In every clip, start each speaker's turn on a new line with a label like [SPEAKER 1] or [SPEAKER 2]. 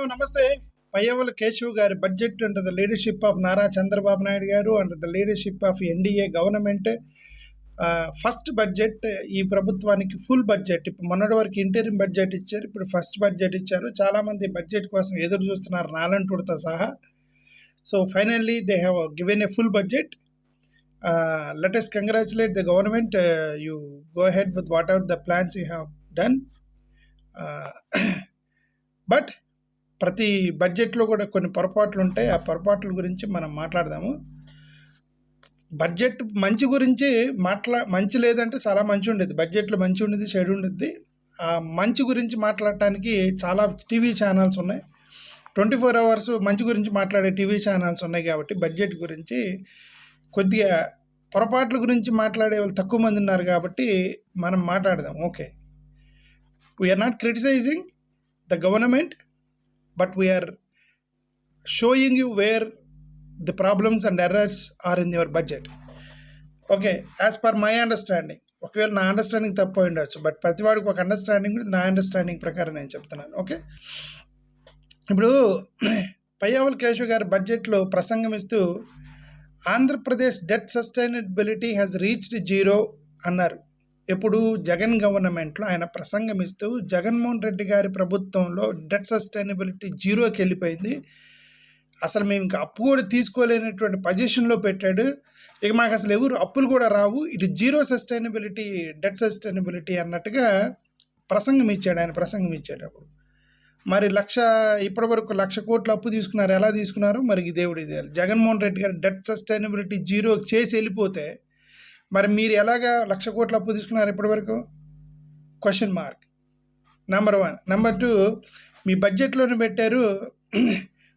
[SPEAKER 1] నమస్తే. పయ్యవుల కేశవ్ గారి budget under the leadership of Nara Chandrababu Naidu గారు, under the leadership of NDA government first budget ఈ ప్రభుత్వానికి ఫుల్ బడ్జెట్. ఇప్పుడు మొన్నటి వరకు ఇంటరిమ్ బడ్జెట్ ఇచ్చారు. ఇప్పుడు ఫస్ట్ బడ్జెట్ ఇచ్చారు. చాలామంది బడ్జెట్ కోసం ఎదురు చూస్తున్నారు నాలంటోడితో సహా. So finally they have given a full budget. Let us congratulate the government. You go ahead with whatever the plans you have done. But ప్రతి బడ్జెట్లో కూడా కొన్ని పొరపాట్లు ఉంటాయి. ఆ పొరపాట్ల గురించి మనం మాట్లాడదాము. బడ్జెట్ మంచి గురించి మంచి లేదంటే చాలా మంచి ఉండేది. బడ్జెట్లో మంచి ఉండేది, చెడు ఉండేది. ఆ మంచి గురించి మాట్లాడటానికి చాలా టీవీ ఛానల్స్ ఉన్నాయి. 24 అవర్స్ మంచి గురించి మాట్లాడే టీవీ ఛానల్స్ ఉన్నాయి. కాబట్టి బడ్జెట్ గురించి కొద్దిగా పొరపాట్ల గురించి మాట్లాడే వాళ్ళు తక్కువ మంది ఉన్నారు. కాబట్టి మనం మాట్లాడదాం. Okay, we are not criticising the government, but we are showing you where the problems and errors are in your budget. Okay, as per my understanding, ఒకవేళ నా అండర్స్టాండింగ్ తప్పు ఉండొచ్చు, బట్ ప్రతివాడికి ఒక అండర్స్టాండింగ్, నా అండర్స్టాండింగ్ ప్రకారం నేను చెప్తున్నాను. ఓకే, ఇప్పుడు పయ్యావుల కేశవ్ గారి బడ్జెట్లో ప్రసంగం ఇస్తూ Andhra Pradesh debt sustainability has reached zero అన్నారు. ఎప్పుడు జగన్ గవర్నమెంట్లో ఆయన ప్రసంగం ఇస్తూ జగన్మోహన్ రెడ్డి గారి ప్రభుత్వంలో డెట్ సస్టైనబిలిటీ జీరోకి వెళ్ళిపోయింది, అసలు మేము ఇంకా అప్పు కూడా తీసుకోలేనటువంటి పొజిషన్లో పెట్టాడు, ఇక మాకు అసలు ఎవరు అప్పులు కూడా రావు, ఇది జీరో సస్టైనబిలిటీ, డెట్ సస్టైనబిలిటీ అన్నట్టుగా ప్రసంగం ఇచ్చాడు. ఆయన ప్రసంగం ఇచ్చేటప్పుడు మరి ఇప్పటి వరకు 1,00,000 కోట్ల అప్పు తీసుకున్నారు. ఎలా తీసుకున్నారు మరి దేవుడి తెలియాలి. జగన్మోహన్ రెడ్డి గారు డెట్ సస్టైనబిలిటీ జీరో చేసి వెళ్ళిపోతే మరి మీరు ఎలాగా 1,00,000 కోట్ల అప్పు తీసుకున్నారు ఇప్పటివరకు? Question mark. నెంబర్ 1. నెంబర్ 2, మీ బడ్జెట్లోనే పెట్టారు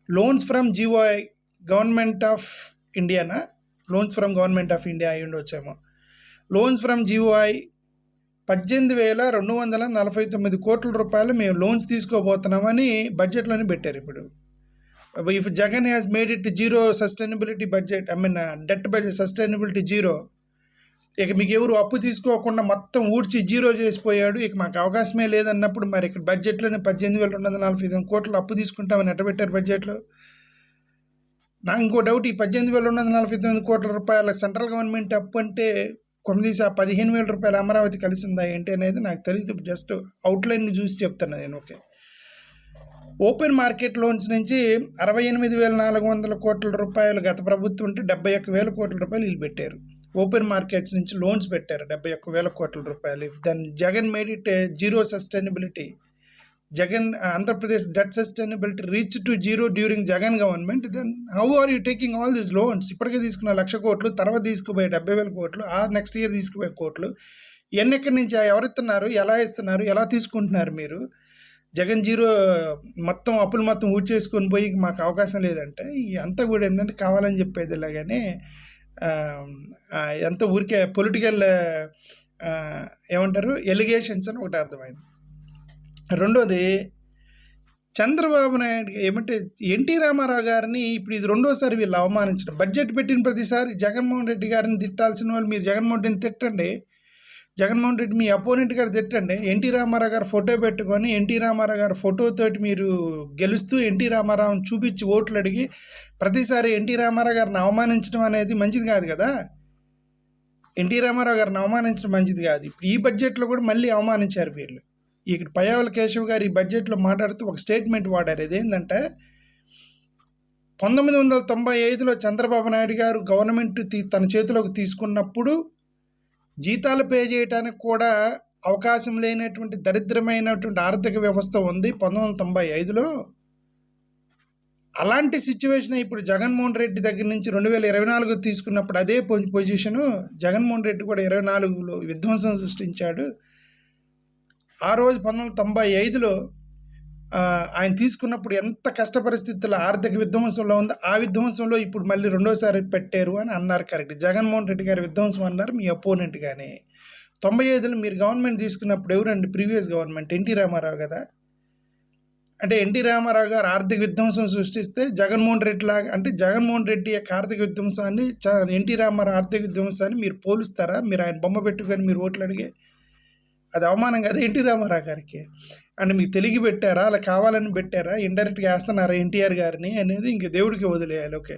[SPEAKER 1] loans from జీఓఐ, government of Indiana, loans from government of India అయి ఉండొచ్చేమో. లోన్స్ ఫ్రమ్ జీఓఐ 18,249 కోట్ల రూపాయలు మేము లోన్స్ తీసుకోబోతున్నామని బడ్జెట్లోనే పెట్టారు. ఇప్పుడు if Jagan has made it zero sustainability budget, debt budget sustainability zero, ఇక మీకు ఎవరు అప్పు తీసుకోకుండా మొత్తం ఊడ్చి జీరో చేసిపోయాడు, ఇక మాకు అవకాశమే లేదన్నప్పుడు మరి ఇక్కడ బడ్జెట్లోనే 18,249 కోట్లు అప్పు తీసుకుంటామని ఎట్ట పెట్టారు బడ్జెట్లో? నాకు ఇంకో డౌట్, ఈ 18,249 కోట్ల రూపాయల సెంట్రల్ గవర్నమెంట్ అప్పు అంటే కొమ్మదీసి 15,000 రూపాయల అమరావతి కలిసి ఉందా ఏంటి అనేది నాకు తెలియదు. జస్ట్ అవుట్లైన్ చూసి చెప్తాను నేను. ఓకే, ఓపెన్ మార్కెట్ లోన్స్ నుంచి 68,400 కోట్ల రూపాయలు గత ప్రభుత్వం ఉంటే 71,000 కోట్ల రూపాయలు వీళ్ళు పెట్టారు. ఓపెన్ మార్కెట్స్ నుంచి లోన్స్ పెట్టారు 71,000 కోట్ల రూపాయలు. Then Jagan made it zero sustainability. Jagan Andhra Pradesh debt sustainability reach to zero during Jagan government. Then how are you taking all these loans? ఇప్పటికే తీసుకున్న 1,00,000 కోట్లు, తర్వాత తీసుకుపోయే 70,000 కోట్లు, ఆ నెక్స్ట్ ఇయర్ తీసుకుపోయే కోట్లు, ఇవన్నీ ఎక్కడి నుంచి, ఎవరు ఇస్తున్నారు, ఎలా ఇస్తున్నారు, ఎలా తీసుకుంటున్నారు మీరు? జగన్ జీరో మొత్తం అప్పులు మొత్తం ఊడ్చేసుకొని పోయి మాకు అవకాశం లేదంటే అంతా కూడా ఏంటంటే కావాలని చెప్పేది. ఇలాగానే ఎంత ఊరికే పొలిటికల్ ఏమంటారు ఎలిగేషన్స్ అని ఒకటి అర్థమైంది. రెండోది, చంద్రబాబు నాయుడు ఏమంటే ఎన్టీ రామారావు గారిని ఇప్పుడు ఇది రెండోసారి వీళ్ళు అవమానించడం. బడ్జెట్ పెట్టిన ప్రతిసారి జగన్మోహన్ రెడ్డి గారిని తిట్టాల్సిన వాళ్ళు మీరు జగన్మోహన్ రెడ్డిని తిట్టండి, జగన్మోహన్ రెడ్డి మీ అపోనెంట్ గారు తిట్టండి. ఎన్టీ రామారావు గారు ఫోటో పెట్టుకొని ఎన్టీ రామారావు గారు ఫోటోతోటి మీరు గెలుస్తూ ఎన్టీ రామారావుని చూపించి ఓట్లు అడిగి ప్రతిసారి ఎన్టీ రామారావు గారిని అవమానించడం అనేది మంచిది కాదు కదా. ఎన్టీ రామారావు గారిని అవమానించడం మంచిది కాదు. ఇప్పుడు ఈ బడ్జెట్లో కూడా మళ్ళీ అవమానించారు వీళ్ళు. ఇక్కడ పయ్యావుల కేశవ్ గారు ఈ బడ్జెట్లో మాట్లాడుతూ ఒక స్టేట్మెంట్ వాడారు. ఇదేంటంటే 1995లో చంద్రబాబు నాయుడు గారు గవర్నమెంట్ తన చేతిలోకి తీసుకున్నప్పుడు జీతాలు పే చేయడానికి కూడా అవకాశం లేనటువంటి దరిద్రమైనటువంటి ఆర్థిక వ్యవస్థ ఉంది 1995లో. అలాంటి సిచ్యువేషన్ ఇప్పుడు జగన్మోహన్ రెడ్డి దగ్గర నుంచి 2024 తీసుకున్నప్పుడు అదే పొజిషను. జగన్మోహన్ రెడ్డి కూడా 24లో విధ్వంసం సృష్టించాడు. ఆ రోజు 1995లో ఆయన తీసుకున్నప్పుడు ఎంత కష్ట పరిస్థితుల్లో ఆర్థిక విధ్వంసంలో ఉంది, ఆ విధ్వంసంలో ఇప్పుడు మళ్ళీ రెండోసారి పెట్టారు అని అన్నారు. కరెక్ట్, జగన్మోహన్ రెడ్డి గారి విధ్వంసం అన్నారు మీ అపోనెంట్. కానీ 95లో మీరు గవర్నమెంట్ తీసుకున్నప్పుడు ఎవరండి ప్రీవియస్ గవర్నమెంట్? ఎన్టీ రామారావు కదా. అంటే ఎన్టీ రామారావు గారు ఆర్థిక విధ్వంసం సృష్టిస్తే జగన్మోహన్ రెడ్డి లాగా, అంటే జగన్మోహన్ రెడ్డి యొక్క ఆర్థిక విధ్వంసాన్ని ఎన్టీ రామారావు ఆర్థిక విధ్వంసాన్ని మీరు పోలుస్తారా? మీరు ఆయన బొమ్మ పెట్టుకొని మీరు ఓట్లు అడిగే అది అవమానం కదా ఎన్టీ రామారావు గారికి. అంటే మీకు తెలిగి పెట్టారా, అలా కావాలని పెట్టారా, ఇండైరెక్ట్గా వేస్తున్నారా ఎన్టీఆర్ గారిని అనేది ఇంక దేవుడికి వదిలేయాలి. ఓకే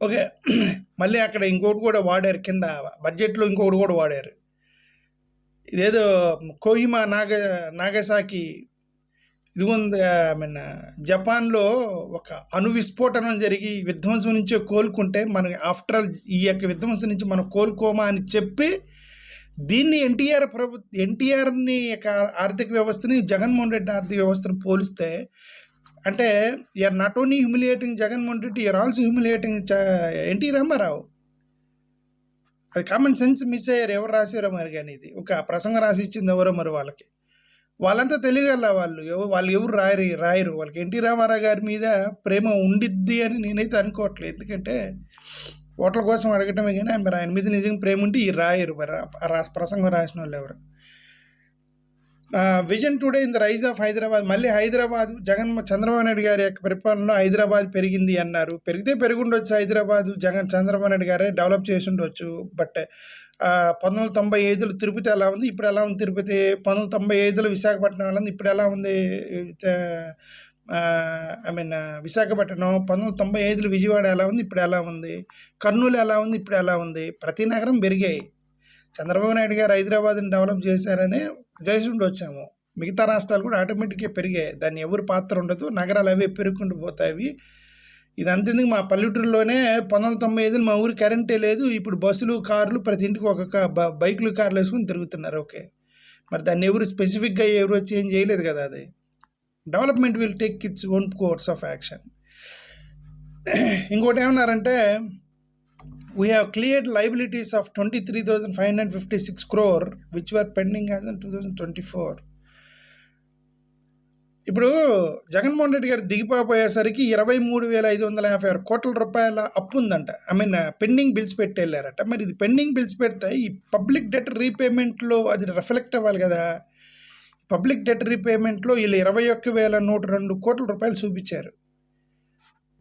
[SPEAKER 1] ఓకే మళ్ళీ అక్కడ ఇంకోటి కూడా వాడారు, కింద బడ్జెట్లో ఇంకొకటి కూడా వాడారు. ఇదేదో కోహిమా నాగసాకి ఇది ఉంది, ఐ మీన్ జపాన్లో ఒక అణు విస్ఫోటనం జరిగి విధ్వంసం నుంచి కోలుకుంటే మనకి ఆఫ్టర్ ఆల్ ఈ యొక్క విధ్వంసం నుంచి మనం కోలుకోమా అని చెప్పి దీన్ని ఎన్టీఆర్ని యొక్క ఆర్థిక వ్యవస్థని జగన్మోహన్ రెడ్డి ఆర్థిక వ్యవస్థను పోలిస్తే అంటే you are not only humiliating Jaganmohan Reddy, you are also humiliating NT Ramarao. అది కామన్ సెన్స్ మిస్ అయ్యారు. ఎవరు రాశారో మరి, కానీ ఇది ఒక ప్రసంగం రాసి ఇచ్చింది ఎవరో మరి వాళ్ళకి. వాళ్ళంతా తెలియగల వాళ్ళు ఎవరు రాయరు. వాళ్ళకి ఎన్టీ రామారావు గారి మీద ప్రేమ ఉండిద్ది అని నేనైతే అనుకోవట్లేదు. ఎందుకంటే ఓట్ల కోసం అడగటమే కానీ మరి ఆయన మీద నిజంగా ప్రేమ ఉంటే ఈ రాయరు మరి ప్రసంగం రాసిన వాళ్ళు ఎవరు. Vision today in the rise of Hyderabad. మళ్ళీ హైదరాబాద్ చంద్రబాబు నాయుడు గారి యొక్క పరిపాలనలో హైదరాబాద్ పెరిగింది అన్నారు. పెరుగుండొచ్చు హైదరాబాద్, చంద్రబాబు నాయుడు గారే డెవలప్ చేసి ఉండొచ్చు. బట్ 1995లో తిరుపతి ఎలా ఉంది, ఇప్పుడు ఎలా ఉంది తిరుపతి. 1995లో విశాఖపట్నం ఎలా ఉంది, ఇప్పుడు ఎలా ఉంది ఐ మీన్ విశాఖపట్నం. 1995లో విజయవాడ ఎలా ఉంది, ఇప్పుడు ఎలా ఉంది. కర్నూలు ఎలా ఉంది, ఇప్పుడు ఎలా ఉంది. ప్రతి నగరం పెరిగాయి. చంద్రబాబు నాయుడు గారు హైదరాబాద్ని డెవలప్ చేశారని చేసి వచ్చాము. మిగతా రాష్ట్రాలు కూడా ఆటోమేటిక్గా పెరిగాయి. దాన్ని ఎవరు పాత్ర ఉండదు, నగరాలు అవే పెరుగుకుంటూ పోతాయి. ఇది అంతేందుకు మా పల్లెటూరులోనే 1995లో మా ఊరు కరెంటే లేదు. ఇప్పుడు బస్సులు, కార్లు ప్రతి ఇంటికి ఒక్కొక్క బైకులు, కార్లు వేసుకుని తిరుగుతున్నారు. ఓకే మరి దాన్ని ఎవరు స్పెసిఫిక్గా ఎవరు చేంజ్ చేయలేదు కదా. అది development will take its own course of action. ఇంకోటి ఏమన్నారంటే we have cleared liabilities of 23,556 crore which were pending as in 2024. ఇప్పుడు జగన్మోహన్ రెడ్డి గారు దిగిపోయేసరికి 23,556 కోట్ల రూపాయల అప్పు ఉందంట. ఐ మీన్ పెండింగ్ బిల్స్ పెట్టి వెళ్ళారట. మరి ఇది పెండింగ్ బిల్స్ పెడితే ఈ పబ్లిక్ డెట్ రీపేమెంట్లో అది రిఫ్లెక్ట్ అవ్వాలి కదా. పబ్లిక్ డెట్ రీపేమెంట్లో వీళ్ళు 21,102 కోట్ల రూపాయలు చూపించారు.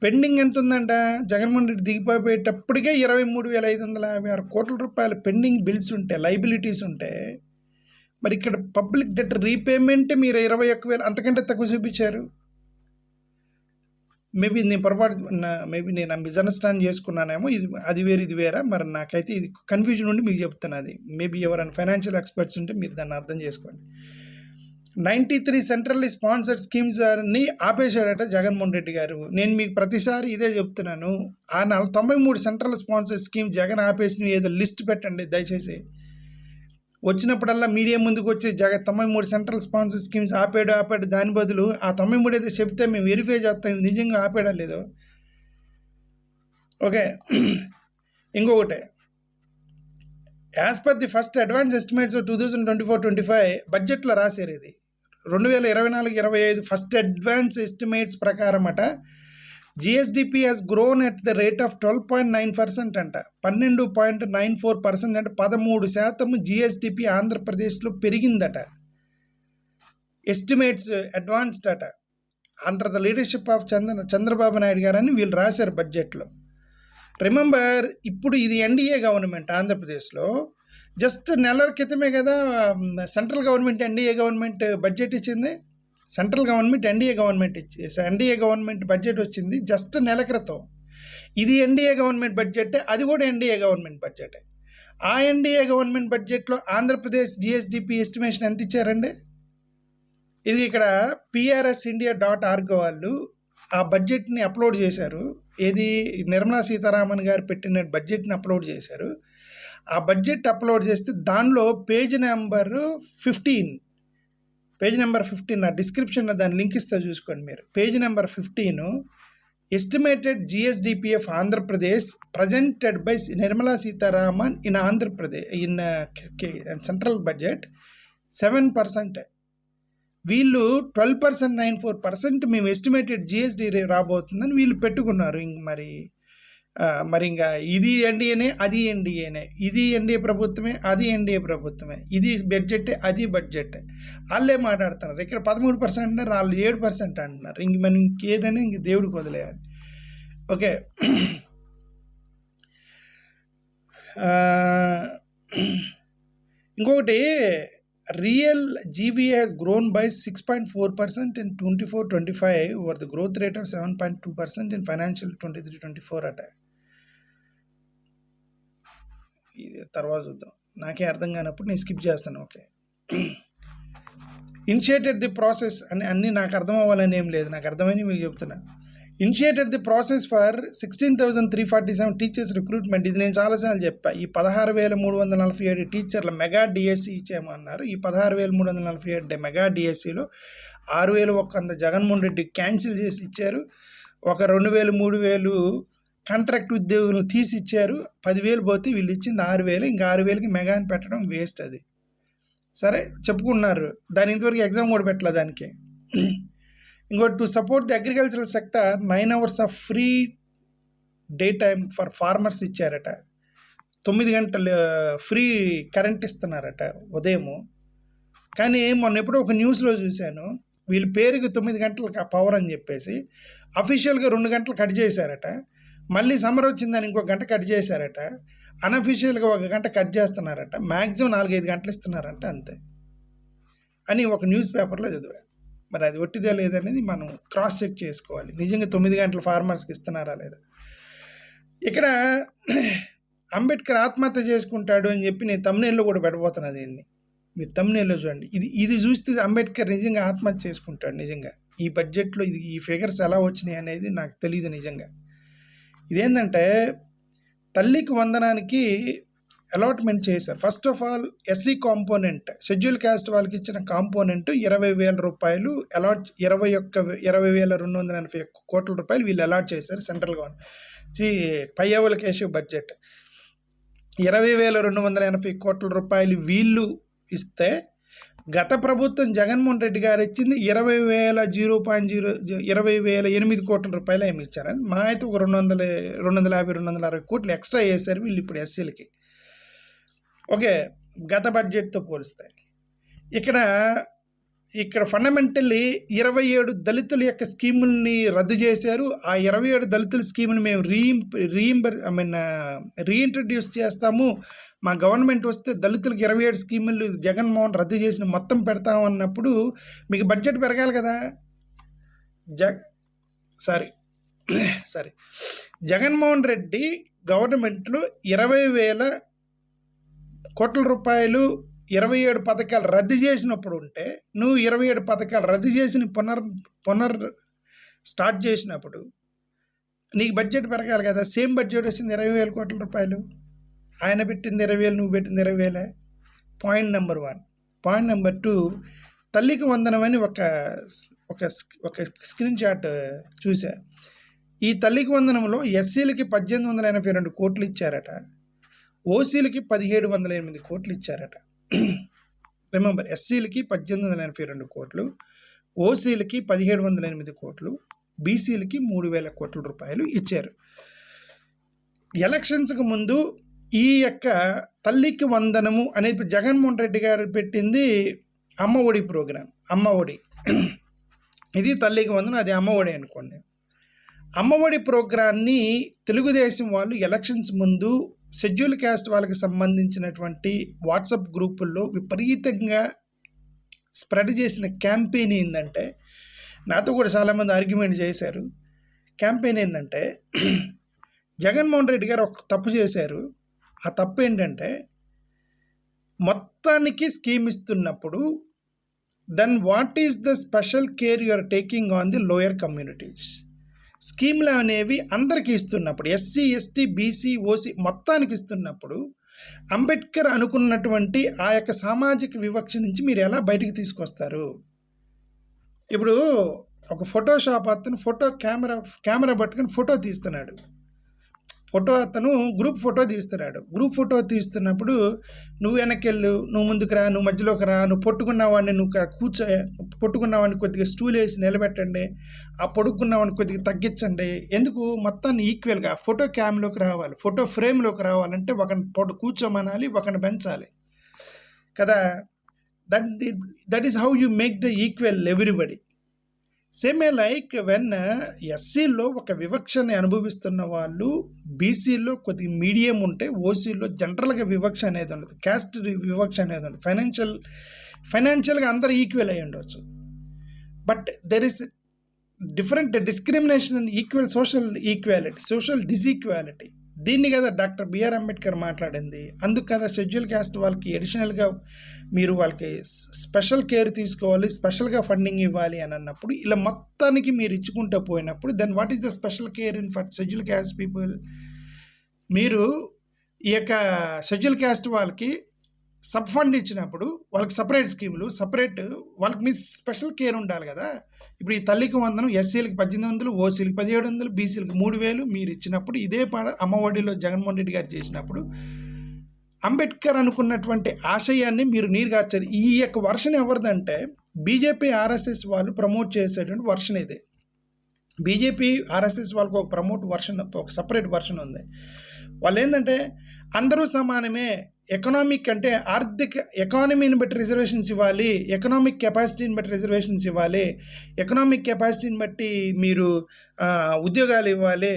[SPEAKER 1] పెండింగ్ ఎంత ఉందంట, జగన్మోహన్ రెడ్డి దిగిపోయేటప్పటికే 23,556 కోట్ల రూపాయలు పెండింగ్ బిల్స్ ఉంటే, లైబిలిటీస్ ఉంటే, మరి ఇక్కడ పబ్లిక్ డెట్ రీపేమెంట్ మీరు 21,000 అంతకంటే తక్కువ చూపించారు. మేబీ నేను మిస్అండర్స్టాండ్ చేసుకున్నానేమో. అది వేరు ఇది వేరా, మరి నాకైతే ఇది కన్ఫ్యూజన్ ఉండి మీకు చెప్తాను. అది మేబీ ఎవరైనా ఫైనాన్షియల్ ఎక్స్పర్ట్స్ ఉంటే మీరు దాన్ని అర్థం చేసుకోండి. 93 సెంట్రల్లీ స్పాన్సర్డ్ స్కీమ్స్ అని ఆపేశాడట జగన్మోహన్ రెడ్డి గారు. నేను మీకు ప్రతిసారి ఇదే చెప్తున్నాను. ఆ 93 సెంట్రల్ స్పాన్సర్డ్ స్కీమ్ జగన్ ఆపేసిన ఏదో లిస్ట్ పెట్టండి దయచేసి. వచ్చినప్పుడల్లా మీడియా ముందుకు వచ్చి 93 సెంట్రల్ స్పాన్సర్డ్ స్కీమ్స్ ఆపాడు. దాని బదులు ఆ 93 అయితే చెప్తే మేము వెరిఫై చేస్తాం నిజంగా ఆపాడా లేదో. ఓకే ఇంకొకటి, as per the first advance estimates 2024-25 బడ్జెట్లో రాశారు. ఇది 2024-25 ఫస్ట్ అడ్వాన్స్ ఎస్టిమేట్స్ ప్రకారం అట GSDP has grown at the rate of 12.9% అంట. 12.94% అంటే 13% జిఎస్డిపి ఆంధ్రప్రదేశ్లో పెరిగిందట. ఎస్టిమేట్స్ అడ్వాన్స్డ్ అట under the leadership of Chandrababu Naidu గారు అని వీళ్ళు రాశారు బడ్జెట్లో. రిమెంబర్, ఇప్పుడు ఇది ఎన్డీఏ గవర్నమెంట్ ఆంధ్రప్రదేశ్లో. జస్ట్ నెలల క్రితమే కదా central government NDA government budget ఇచ్చింది. Central government NDA government budget వచ్చింది జస్ట్ నెల క్రితం. ఇది ఎన్డీఏ గవర్నమెంట్ బడ్జెట్, అది కూడా ఎన్డీఏ గవర్నమెంట్ బడ్జెట్. ఆ ఎన్డీఏ గవర్నమెంట్ బడ్జెట్లో ఆంధ్రప్రదేశ్ జిఎస్డిపి ఎస్టిమేషన్ ఎంత ఇచ్చారండి? ఇది ఇక్కడ PRSindia.org వాళ్ళు ఆ బడ్జెట్ని అప్లోడ్ చేశారు. ఏది నిర్మలా సీతారామన్ గారు పెట్టిన బడ్జెట్ని అప్లోడ్ చేశారు. ఆ బడ్జెట్ అప్లోడ్ చేస్తే దానిలో పేజ్ నెంబర్ 15 నా డిస్క్రిప్షన్లో దాని లింక్ ఇస్తా చూసుకోండి మీరు. Page number 15 estimated GSDP of Andhra Pradesh presented by Nirmala Sitharaman in Andhra Pradesh in central budget 7%. వీళ్ళు 12.94% మేము ఎస్టిమేటెడ్ జిఎస్డి రాబోతుందని వీళ్ళు పెట్టుకున్నారు. మరి ఇంకా ఇది ఎన్డీఏనే, అది ఎన్డీఏనే, ఇది ఎన్డీఏ ప్రభుత్వమే, అది ఎన్డీఏ ప్రభుత్వమే, ఇది బడ్జెట్, అది బడ్జెట్. వాళ్ళే మాట్లాడుతున్నారు. ఇక్కడ 13% అంటున్నారు, వాళ్ళు 7% అంటున్నారు. మనం ఇంకేదైనా ఇంక దేవుడికి వదిలేయాలి. ఓకే ఇంకొకటి real GBA has grown by 6.4% in 24-25 over the growth rate of 7.2% in financial 23-24 అట. ఇది తర్వాత చూద్దాం, నాకే అర్థం కానప్పుడు నేను స్కిప్ చేస్తాను. ఓకే, ఇనిషియేటెడ్ ది ప్రాసెస్ అని అన్నీ నాకు అర్థం అవ్వాలని ఏం లేదు, నాకు అర్థమని మీకు చెప్తున్నా. Initiated the process for 16,347 teachers recruitment. ఇది నేను చాలాసార్లు చెప్పా. ఈ 16,347 టీచర్ల మెగా డిఎస్సి ఇచ్చేయమన్నారు. ఈ 16,347 మెగా డిఎస్సిలో 6,100 జగన్మోహన్ రెడ్డి క్యాన్సిల్ చేసి ఇచ్చారు. ఒక 2,000 3,000 కాంట్రాక్ట్ ఉద్యోగులను తీసి ఇచ్చారు. 10,000 పోతే వీళ్ళు ఇచ్చింది 6,000. ఇంకా 6,000కి మెగా అని పెట్టడం వేస్ట్. అది సరే చెప్పుకున్నారు, దాని ఇంతవరకు ఎగ్జామ్ కూడా పెట్టలే దానికి. ఇంకోటి, to support the agricultural sector 9 hours of free day time for farmers ఇచ్చారట. 9 గంటలు ఫ్రీ కరెంట్ ఇస్తున్నారట ఉదయము. కానీ మొన్న ఎప్పుడో ఒక న్యూస్లో చూశాను, వీళ్ళ పేరుకి 9 గంటలకు పవర్ అని చెప్పేసి అఫీషియల్గా 2 గంటలు కట్ చేశారట. మళ్ళీ సమ్మర్ వచ్చిందని ఇంకో గంట కట్ చేశారట. అన్అఫీషియల్గా 1 గంట కట్ చేస్తున్నారట. మ్యాక్సిమం 4-5 గంటలు ఇస్తున్నారంట అంతే అని ఒక న్యూస్ పేపర్లో చదివా. మరి అది ఒట్టిదే లేదనేది మనం క్రాస్ చెక్ చేసుకోవాలి. నిజంగా 9 గంటలు ఫార్మర్స్కి ఇస్తున్నారా లేదా. ఇక్కడ అంబేద్కర్ ఆత్మహత్య చేసుకుంటాడు అని చెప్పి నేను తమ్నేల్లో కూడా పెట్టబోతున్నా. దీన్ని మీరు తమ్నేల్లో చూడండి. ఇది చూస్తే అంబేద్కర్ నిజంగా ఆత్మహత్య చేసుకుంటాడు. నిజంగా ఈ బడ్జెట్లో ఈ ఫిగర్స్ ఎలా వచ్చినాయి అనేది నాకు తెలియదు నిజంగా. ఇదేంటంటే తల్లికి వందనానికి అలాట్మెంట్ చేశారు. First of all SC component, schedule caste వాళ్ళకి ఇచ్చిన కాంపోనెంట్ 20,000 రూపాయలు అలాట్, 20,281 కోట్ల రూపాయలు వీళ్ళు అలాట్ చేశారు central government. Payyavula Keshav budget 20,280 కోట్ల రూపాయలు వీళ్ళు ఇస్తే, గత ప్రభుత్వం జగన్మోహన్ రెడ్డి గారు ఇచ్చింది 20,008 కోట్ల రూపాయలు ఏమి ఇచ్చారని. మా అయితే ఒక 250-260 కోట్లు ఎక్స్ట్రా చేశారు వీళ్ళు ఇప్పుడు ఎస్సీలకి. ఓకే, గత బడ్జెట్తో పోలిస్తే ఇక్కడ ఫండమెంటల్లీ 27 దళితుల యొక్క స్కీముల్ని రద్దు చేశారు. ఆ 27 దళితుల స్కీముని మేము రీఇంట్రడ్యూస్ చేస్తాము, మా గవర్నమెంట్ వస్తే దళితులకు 27 స్కీములు జగన్మోహన్ రద్దు చేసిన మొత్తం పెడతాం అన్నప్పుడు మీకు బడ్జెట్ పెరగాలి కదా. జగన్మోహన్ రెడ్డి గవర్నమెంట్లో 20,000 కోట్ల రూపాయలు 27 పథకాలు రద్దు చేసినప్పుడు ఉంటే, నువ్వు 27 పథకాలు రద్దు చేసిన పునర్ స్టార్ట్ చేసినప్పుడు నీకు బడ్జెట్ పెరగాలి కదా. సేమ్ బడ్జెట్ వచ్చింది 20,000 కోట్ల రూపాయలు. ఆయన పెట్టింది 20,000, నువ్వు పెట్టింది 20,000. Point number 1. పాయింట్ నెంబర్ 2, తల్లికి వందనమని ఒక స్క్రీన్ షాట్ చూసా. ఈ తల్లికి వందనంలో ఎస్సీలకి 1,882 కోట్లు ఇచ్చారట, ఓసీలకి 1,708 కోట్లు ఇచ్చారట. రిమెంబర్, ఎస్సీలకి 1,882 కోట్లు, ఓసీలకి 1,708 కోట్లు, బీసీలకి 3,000 కోట్ల రూపాయలు ఇచ్చారు. ఎలక్షన్స్కి ముందు ఈ యొక్క తల్లికి వందనము అనేది జగన్మోహన్ రెడ్డి గారు పెట్టింది అమ్మ ఒడి ప్రోగ్రాం. అమ్మ ఒడి ఇది తల్లికి వందనం, అది అమ్మ ఒడి అనుకోండి. అమ్మ ఒడి ప్రోగ్రాన్ని తెలుగుదేశం వాళ్ళు ఎలక్షన్స్ ముందు షెడ్యూల్ క్యాస్ట్ వాళ్ళకి సంబంధించినటువంటి వాట్సాప్ గ్రూపుల్లో విపరీతంగా స్ప్రెడ్ చేసిన క్యాంపెయిన్ ఏంటంటే, నాతో కూడా చాలామంది ఆర్గ్యుమెంట్ చేశారు. క్యాంపెయిన్ ఏంటంటే, జగన్మోహన్ రెడ్డి గారు ఒక తప్పు చేశారు. ఆ తప్పు ఏంటంటే, మొత్తానికి స్కీమ్ ఇస్తున్నప్పుడు then what is the special care you are taking on the lower communities. స్కీమ్లు అనేవి అందరికీ ఇస్తున్నప్పుడు, ఎస్సీ ఎస్టీ బీసీ ఓసీ మొత్తానికి ఇస్తున్నప్పుడు, అంబేద్కర్ అనుకున్నటువంటి ఆ యొక్క సామాజిక వివక్ష నుంచి మీరు ఎలా బయటికి తీసుకొస్తారు. ఇప్పుడు ఒక ఫోటోషాప్ అతను కెమెరా పట్టుకుని ఫోటో తీస్తున్నాడు. అతను గ్రూప్ ఫోటో తీస్తున్నాడు. గ్రూప్ ఫోటో తీస్తున్నప్పుడు నువ్వు వెనకెళ్ళు, నువ్వు ముందుకు రా, నువ్వు మధ్యలోకి రా, నువ్వు పొట్టుకున్నవాడిని పొట్టుకున్నవాడిని కొద్దిగా స్టూల్ వేసి నిలబెట్టండి, ఆ పొడుక్కున్నవాడిని కొద్దిగా తగ్గించండి. ఎందుకు మొత్తాన్ని ఈక్వల్గా ఫోటో క్యామ్లోకి రావాలి, ఫోటో ఫ్రేమ్లోకి రావాలంటే ఒకరిని కూర్చోమనాలి, ఒకరిని పెంచాలి కదా. That is how you make the equal everybody. సేమే లైక్ వెన్ ఎస్సీలో ఒక వివక్షని అనుభవిస్తున్న వాళ్ళు బీసీలో కొద్దిగా మీడియం ఉంటే ఓసీలో జనరల్గా వివక్ష అనేది ఉండదు, క్యాస్ట్ వివక్ష అనేది ఉండదు. ఫైనాన్షియల్గా అందరూ ఈక్వల్ అయ్యి ఉండవచ్చు, but there is different discrimination and equal social disequality. దీన్ని కదా డాక్టర్ బిఆర్ అంబేద్కర్ మాట్లాడింది. అందుకు కదా షెడ్యూల్ క్యాస్ట్ వాళ్ళకి అడిషనల్గా మీరు వాళ్ళకి స్పెషల్ కేర్ తీసుకోవాలి, స్పెషల్గా ఫండింగ్ ఇవ్వాలి అని అన్నప్పుడు ఇలా మొత్తానికి మీరు ఇచ్చుకుంటూ పోయినప్పుడు then what is the special care in for schedule caste people? మీరు ఈ యొక్క షెడ్యూల్ క్యాస్ట్ వాళ్ళకి సబ్ ఫండ్ ఇచ్చినప్పుడు వాళ్ళకి సపరేట్ స్కీములు, వాళ్ళకి మీ స్పెషల్ కేర్ ఉండాలి కదా. ఇప్పుడు ఈ తల్లికి 100, ఎస్సీలకి 1800, ఓసీలకి 1700, బీసీలకి 3000 మీరు ఇచ్చినప్పుడు ఇదే అమ్మఒడిలో జగన్మోహన్ రెడ్డి గారు చేసినప్పుడు అంబేద్కర్ అనుకున్నటువంటి ఆశయాన్ని మీరు నీరుగార్చారు. ఈ యొక్క వర్షన్ ఎవరిదంటే బీజేపీ ఆర్ఎస్ఎస్ వాళ్ళు ప్రమోట్ చేసేటువంటి వర్షన్ ఇది. బీజేపీ ఆర్ఎస్ఎస్ వాళ్ళకి ఒక సపరేట్ వర్షన్ ఉంది. వాళ్ళు ఏంటంటే అందరూ సమానమే, ఎకనామిక్ అంటే ఎకానమీని బట్టి రిజర్వేషన్స్ ఇవ్వాలి, ఎకనామిక్ కెపాసిటీని బట్టి రిజర్వేషన్స్ ఇవ్వాలి, ఎకనామిక్ కెపాసిటీని బట్టి మీరు ఉద్యోగాలు ఇవ్వాలి.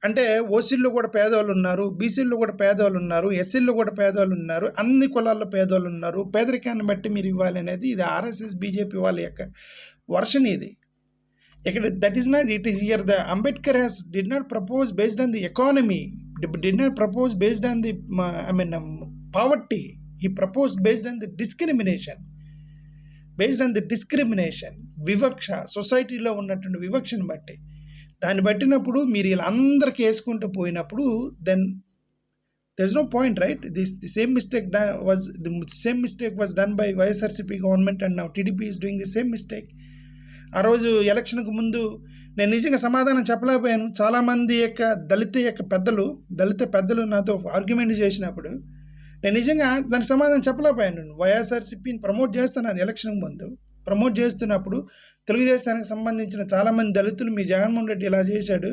[SPEAKER 1] అంటే ఓసీల్లో కూడా పేదవాళ్ళు ఉన్నారు, బీసీల్లో కూడా పేదవాళ్ళు ఉన్నారు, ఎస్సీల్లో కూడా పేదవాళ్ళు ఉన్నారు, అన్ని కులాల్లో పేదవాళ్ళు ఉన్నారు, పేదరికాన్ని బట్టి మీరు ఇవ్వాలి అనేది ఇది ఆర్ఎస్ఎస్ బీజేపీ వాళ్ళ యొక్క వర్షన్. ఇది ఇక్కడ that is not it is here the Ambedkar did not propose based on the economy, did not propose based on the poverty. He proposed based on the discrimination, వివక్ష, సొసైటీలో ఉన్నటువంటి వివక్షను బట్టి. దాన్ని బట్టినప్పుడు మీరు ఇలా అందరికీ వేసుకుంటూ పోయినప్పుడు then there is no point, right? The same mistake was done by YSRCP government and now TDP is doing the same mistake. ఆ రోజు ఎలక్షన్కు ముందు నేను నిజంగా సమాధానం చెప్పలేకపోయాను. చాలామంది దళిత పెద్దలు నాతో ఆర్గ్యుమెంట్ చేసినప్పుడు నేను నిజంగా దానికి సమాధానం చెప్పలేకపోయాను. వైఎస్ఆర్సీపీని ప్రమోట్ చేస్తున్నాను, ఎలక్షన్ ముందు ప్రమోట్ చేస్తున్నప్పుడు తెలుగుదేశానికి సంబంధించిన చాలామంది దళితులు మీ జగన్మోహన్ రెడ్డి ఇలా చేశాడు,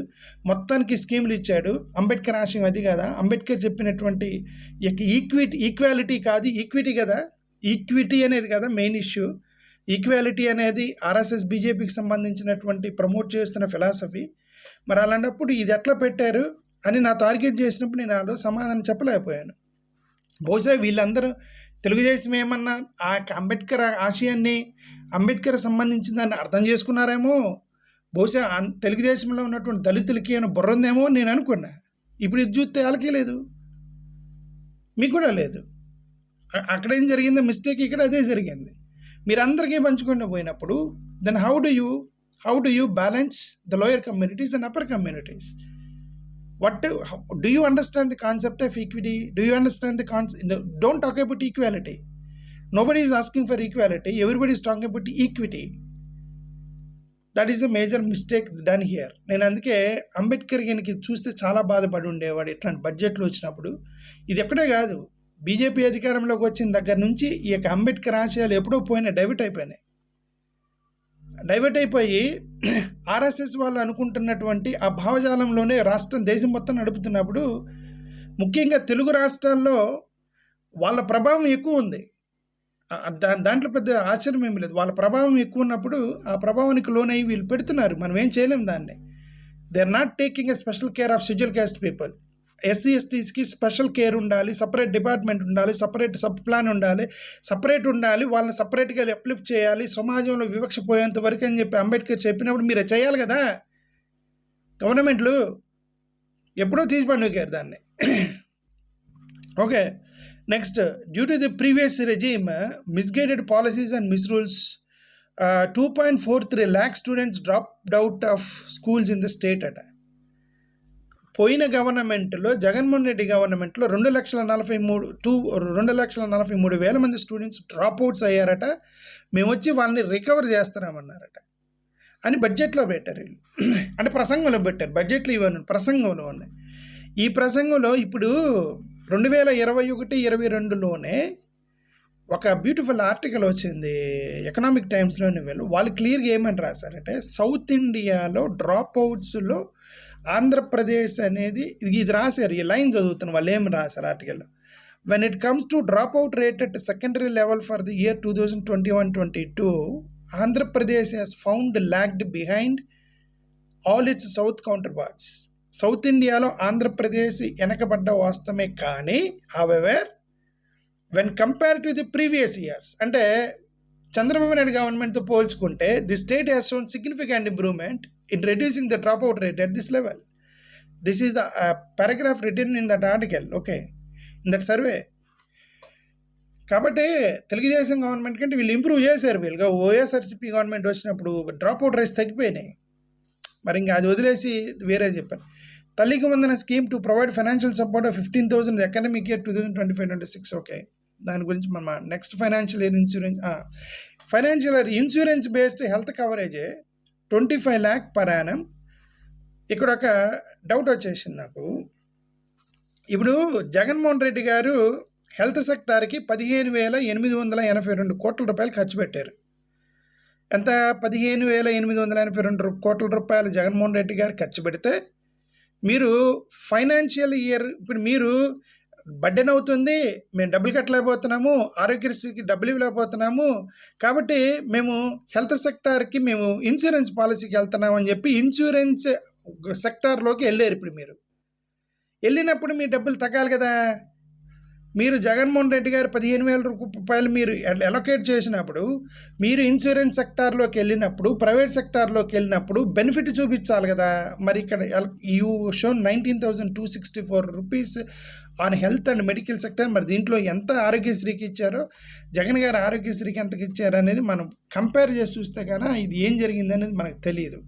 [SPEAKER 1] మొత్తానికి స్కీములు ఇచ్చాడు, అంబేద్కర్ ఆశయం అది కదా, అంబేద్కర్ చెప్పినటువంటి ఈక్వాలిటీ కాదు ఈక్విటీ కదా, ఈక్విటీ అనేది కదా మెయిన్ ఇష్యూ. ఈక్వాలిటీ అనేది ఆర్ఎస్ఎస్ బీజేపీకి సంబంధించినటువంటి ప్రమోట్ చేస్తున్న ఫిలాసఫీ. మరి అలాంటప్పుడు ఇది ఎట్లా పెట్టారు అని నా టార్గెట్ చేసినప్పుడు నేను ఆ సమాధానం చెప్పలేకపోయాను. బహుశా వీళ్ళందరూ తెలుగుదేశం ఏమన్నా ఆ అంబేద్కర్ ఆశయాన్ని, అంబేద్కర్ సంబంధించిన దాన్ని అర్థం చేసుకున్నారేమో, బహుశా తెలుగుదేశంలో ఉన్నటువంటి దళితులకి ఏమైనా బుర్ర ఉందేమో నేను అనుకున్నా. ఇప్పుడు ఇది చూస్తే వాళ్ళకి లేదు, మీకు కూడా లేదు. అక్కడ ఏం జరిగిందో మిస్టేక్ ఇక్కడ అదే జరిగింది. మీరు అందరికీ పంచుకుంటూ పోయినప్పుడు then how do you balance the lower communities and upper communities? Do you understand the concept of equity? Do you understand the concept? Don't talk about equality. Nobody is asking for equality. Everybody is talking about equity. That is a major mistake done here. నేను అందుకే అంబేద్కర్ గారికి చూస్తే చాలా బాధపడి ఉండేవాడు ఇట్లాంటి బడ్జెట్లు వచ్చినప్పుడు. ఇది ఎక్కడే కాదు, బీజేపీ అధికారంలోకి వచ్చిన దగ్గర నుంచి ఈ యొక్క అంబేద్కర్ ఆశయాలు ఎప్పుడో డైవర్ట్ అయిపోయి ఆర్ఎస్ఎస్ వాళ్ళు అనుకుంటున్నటువంటి ఆ భావజాలంలోనే దేశం మొత్తం నడుపుతున్నప్పుడు, ముఖ్యంగా తెలుగు రాష్ట్రాల్లో వాళ్ళ ప్రభావం ఎక్కువ ఉంది. దాంట్లో పెద్ద ఆశ్చర్యం ఏమి లేదు. వాళ్ళ ప్రభావం ఎక్కువ ఉన్నప్పుడు ఆ ప్రభావానికి లోనై వీళ్ళు పెడుతున్నారు, మనం ఏం చేయలేం దాన్ని. They are not taking a special care of schedule caste people. SC ఎస్టీస్కి స్పెషల్ కేర్ ఉండాలి, సపరేట్ డిపార్ట్మెంట్ ఉండాలి, సపరేట్ సబ్ ప్లాన్ ఉండాలి, వాళ్ళని సపరేట్గా అప్లిఫ్ట్ చేయాలి, సమాజంలో వివక్ష పోయేంత వరకు అని చెప్పి అంబేద్కర్ చెప్పినప్పుడు మీరు చేయాలి కదా. గవర్నమెంట్లు ఎప్పుడో తీసి పండుగారు దాన్ని. Okay, next, due to the previous regime misguided policies and misrules 2.43 lakh students dropped out of schools in the state అట. పోయిన గవర్నమెంట్లో, జగన్మోహన్ రెడ్డి గవర్నమెంట్లో 2,43,000 మంది స్టూడెంట్స్ డ్రాప్ అవుట్స్ అయ్యారట. మేము వచ్చి వాళ్ళని రికవర్ చేస్తున్నామన్నారట అని బడ్జెట్లో పెట్టారు వీళ్ళు. అంటే ప్రసంగంలో పెట్టారు, బడ్జెట్లో ఇవన్నీ ప్రసంగంలో ఉన్నాయి. ఈ ప్రసంగంలో ఇప్పుడు 2021-22లోనే ఒక బ్యూటిఫుల్ ఆర్టికల్ వచ్చింది ఎకనామిక్ టైమ్స్లోని. వాళ్ళు క్లియర్గా ఏమని రాశారంటే, సౌత్ ఇండియాలో డ్రాప్ అవుట్స్లో ఆంధ్రప్రదేశ్ అనేది ఇది రాశారు. ఈ లైన్ చదువుతున్న వాళ్ళు ఏమి రాశారు ఆర్టికల్లో. When it comes to drop out rate at secondary level for the year 2021-22, Andhra Pradesh has found lagged behind all its south counterparts. South ఇండియాలో ఆంధ్రప్రదేశ్ వెనకబడ్డ వాస్తవమే, కానీ however when compare to the previous years, అంటే చంద్రబాబు నాయుడు గవర్నమెంట్తో పోల్చుకుంటే the state has shown significant improvement in reducing the drop out rate at this level. This is the paragraph written in that article, okay, in that survey. కాబట్టి Telugu Desam government కంటే వీళ్ళు improve చేశారు. వీళ్ళుగా YSRCP government వచ్చినప్పుడు drop out rates తగ్గిపోయినాయి. మరి ఇంకా అది వదిలేసి వేరే చెప్పారు. తల్లికి వందన scheme to provide financial support of 15,000 academic year 2025-26, okay. దాని గురించి మనం next financial year insurance based health coverage 25 lakh per annum. ఇక్కడ ఒక డౌట్ వచ్చేసింది నాకు. ఇప్పుడు జగన్మోహన్ రెడ్డి గారు హెల్త్ సెక్టార్కి 15,882 కోట్ల రూపాయలు ఖర్చు పెట్టారు. ఎంత? 15,882 కోట్ల రూపాయలు జగన్మోహన్ రెడ్డి గారు ఖర్చు పెడితే మీరు ఫైనాన్షియల్ ఇయర్ ఇప్పుడు మీరు బడ్డెన్ అవుతుంది, మేము డబ్బులు కట్టలేకపోతున్నాము, ఆరోగ్యశ్రీకి డబ్బులు ఇవ్వలేకపోతున్నాము, కాబట్టి మేము హెల్త్ సెక్టార్కి మేము ఇన్సూరెన్స్ పాలసీకి వెళ్తున్నాము అని చెప్పి ఇన్సూరెన్స్ సెక్టార్లోకి వెళ్ళారు. ఇప్పుడు మీరు వెళ్ళినప్పుడు మీ డబ్బులు తగ్గాలి కదా. మీరు జగన్మోహన్ రెడ్డి గారు 15,000 రూపాయలు మీరు అలొకేట్ చేసినప్పుడు మీరు ఇన్సూరెన్స్ సెక్టార్లోకి వెళ్ళినప్పుడు, ప్రైవేట్ సెక్టార్లోకి వెళ్ళినప్పుడు బెనిఫిట్ చూపించాలి కదా. మరి ఇక్కడ you shown 19,264 rupees on health and medical sector. మరి దీంట్లో ఎంత ఆరోగ్యశ్రీకి ఇచ్చారో, జగన్ గారు ఆరోగ్యశ్రీకి ఎంతకి ఇచ్చారో అనేది మనం కంపేర్ చేసి చూస్తే కానీ ఇది ఏం జరిగింది అనేది మనకు తెలియదు.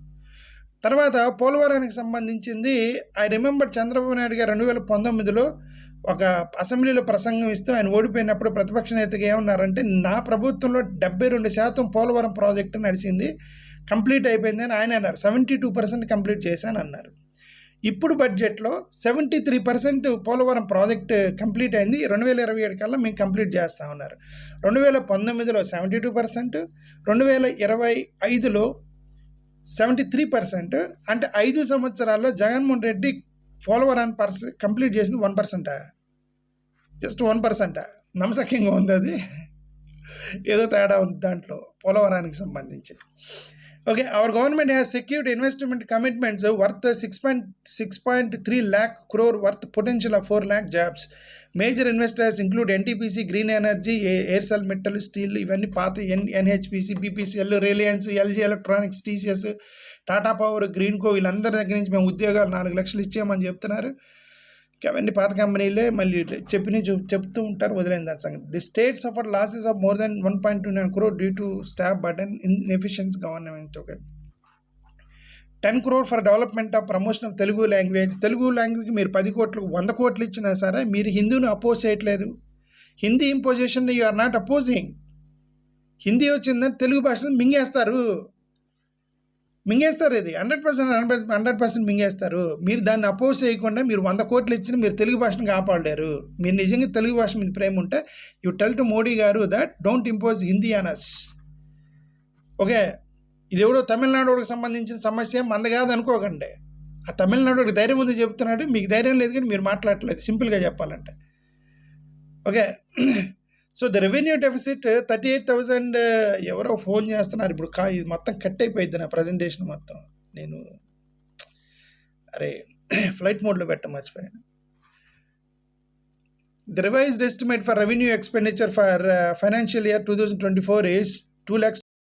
[SPEAKER 1] తర్వాత పోలవరానికి సంబంధించింది ఐ రిమెంబర్ చంద్రబాబు నాయుడు గారు 2019లో ఒక అసెంబ్లీలో ప్రసంగం ఇస్తూ ఆయన ఓడిపోయినప్పుడు ప్రతిపక్ష నేతగా ఏమన్నారంటే, నా ప్రభుత్వంలో 72% పోలవరం ప్రాజెక్టు నడిచింది, కంప్లీట్ అయిపోయిందని ఆయన అన్నారు. 72% కంప్లీట్ చేశాను అన్నారు. ఇప్పుడు బడ్జెట్లో 73% పోలవరం ప్రాజెక్ట్ కంప్లీట్ అయింది, 2027 కల్లా మేము కంప్లీట్ చేస్తా ఉన్నారు. 2019లో 72%, 2025లో 73%. అంటే 5 సంవత్సరాల్లో జగన్మోహన్ రెడ్డి పోలవరాన్ని కంప్లీట్ చేసింది 1%. జస్ట్ 1%. నమ్మశక్యంగా ఉంది అది, ఏదో తేడా ఉంది దాంట్లో పోలవరానికి సంబంధించి. Okay, our government has secured investment commitments worth 6.3 lakh crore worth potential of 4 lakh jobs. Major investors include NTPC, green energy, Aircel metal, steel, ఇవన్నీ పాత NHPC, BPCL, Reliance, LG electronics, TCS, Tata power, Greenko, వీళ్ళందరి దగ్గర నుంచి మేము ఉద్యోగాలు 4 లక్షలు ఇచ్చామని చెప్తున్నారు. అవన్నీ పాత కంపెనీలే, మళ్ళీ చెప్తూ ఉంటారు, వదిలేని దాని సంగతి. The state suffer losses of more than 1.29 crore due to staff burden, inefficiencies government. Okay, 10 crore for development of promotion of Telugu language. Telugu లాంగ్వేజ్కి మీరు 10 కోట్లు 100 కోట్లు ఇచ్చినా సరే మీరు హిందీని అపోజ్ చేయట్లేదు. Hindi imposition you are not opposing. Hindi వచ్చిందని తెలుగు భాషను మింగేస్తారు. ఇది 100% మింగేస్తారు. మీరు దాన్ని అపోజ్ చేయకుండా మీరు 100 కోట్లు ఇచ్చిన మీరు తెలుగు భాషను కాపాడలేరు. మీరు నిజంగా తెలుగు భాష మీద ప్రేమ ఉంటే యూ టెల్ టు మోడీ గారు that don't impose Hindi on us. Okay, ఇది ఎవడో తమిళనాడుకి సంబంధించిన సమస్య మంద కాదు అనుకోకండి. ఆ తమిళనాడుకి ధైర్యం ఉంది చెప్తున్నాడు, మీకు ధైర్యం లేదు కానీ మీరు మాట్లాడట్లేదు, సింపుల్గా చెప్పాలంటే. Okay, so the revenue deficit 38,000. ఎవరో ఫోన్ చేస్తున్నారు ఇప్పుడు, ఇది మొత్తం కట్ అయిపోయింది నా ప్రజెంటేషన్ మొత్తం. నేను ఫ్లైట్ మోడ్లో మర్చిపోయాను. The revised estimate for revenue expenditure for financial year 2024 is 2